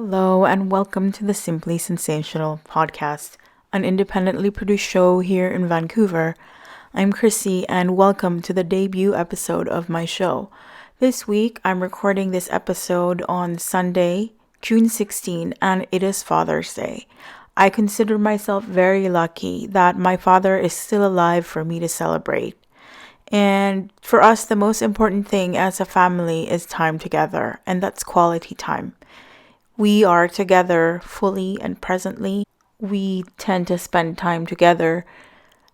Hello, and welcome to the Simply Sensational podcast, an independently produced show here in Vancouver. I'm Chrissy, and welcome to the debut episode of my show. This week, I'm recording this episode on Sunday, June 16, and it is Father's Day. I consider myself very lucky that my father is still alive for me to celebrate. And for us, the most important thing as a family is time together, and that's quality time. We are together fully and presently. We tend to spend time together,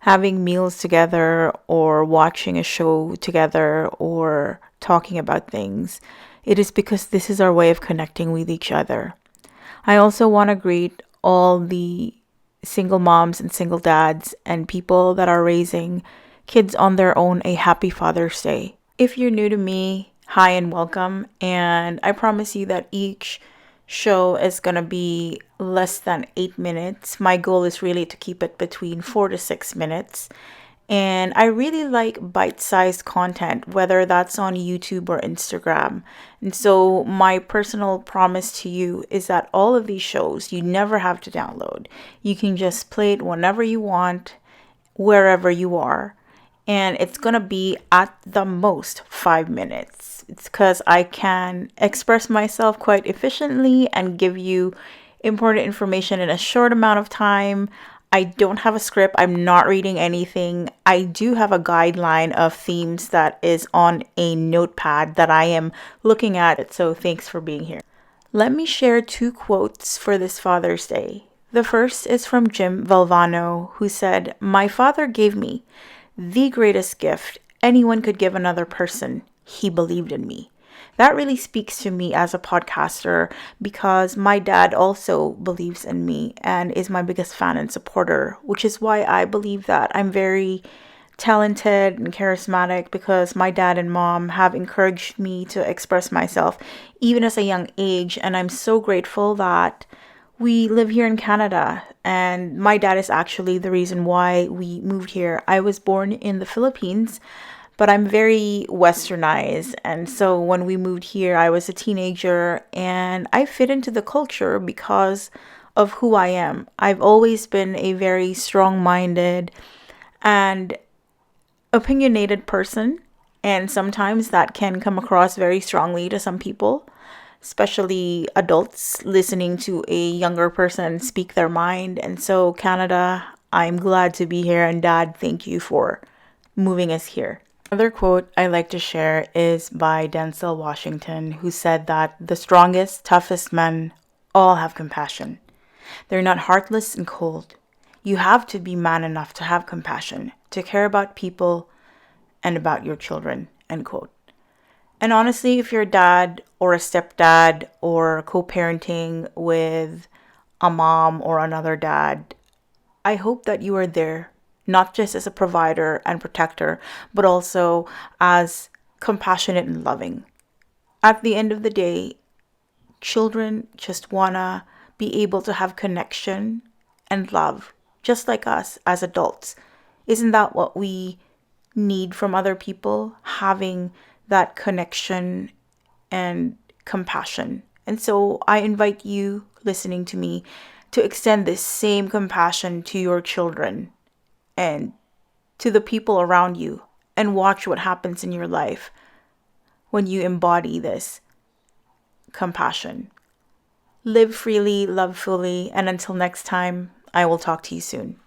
having meals together, or watching a show together, or talking about things. It is because this is our way of connecting with each other. I also want to greet all the single moms and single dads and people that are raising kids on their own a happy Father's Day. If you're new to me, hi and welcome. And I promise you that each show is going to be less than 8 minutes. My goal is really to keep it between 4 to 6 minutes. And I really like bite-sized content, whether that's on YouTube or Instagram. And so my personal promise to you is that all of these shows you never have to download. You can just play it whenever you want, wherever you are. And it's going to be at the most 5 minutes. It's because I can express myself quite efficiently and give you important information in a short amount of time. I don't have a script. I'm not reading anything. I do have a guideline of themes that is on a notepad that I am looking at. So thanks for being here. Let me share 2 quotes for this Father's Day. The first is from Jim Valvano, who said, "My father gave me the greatest gift anyone could give another person. He believed in me." That really speaks to me as a podcaster because my dad also believes in me and is my biggest fan and supporter, which is why I believe that I'm very talented and charismatic because my dad and mom have encouraged me to express myself even as a young age. And I'm so grateful that we live here in Canada, and my dad is actually the reason why we moved here. I was born in the Philippines, but I'm very westernized. And so when we moved here, I was a teenager and I fit into the culture because of who I am. I've always been a very strong-minded and opinionated person, and sometimes that can come across very strongly to some people, especially adults listening to a younger person speak their mind. And so, Canada, I'm glad to be here. And Dad, thank you for moving us here. Another quote I like to share is by Denzel Washington, who said that the strongest, toughest men all have compassion. They're not heartless and cold. You have to be man enough to have compassion, to care about people and about your children, end quote. And honestly, if you're a dad or a stepdad or co-parenting with a mom or another dad, I hope that you are there, not just as a provider and protector, but also as compassionate and loving. At the end of the day, children just wanna be able to have connection and love, just like us as adults. Isn't that what we need from other people? Having that connection and compassion. And so I invite you listening to me to extend this same compassion to your children and to the people around you, and watch what happens in your life when you embody this compassion. Live freely, love fully, and until next time, I will talk to you soon.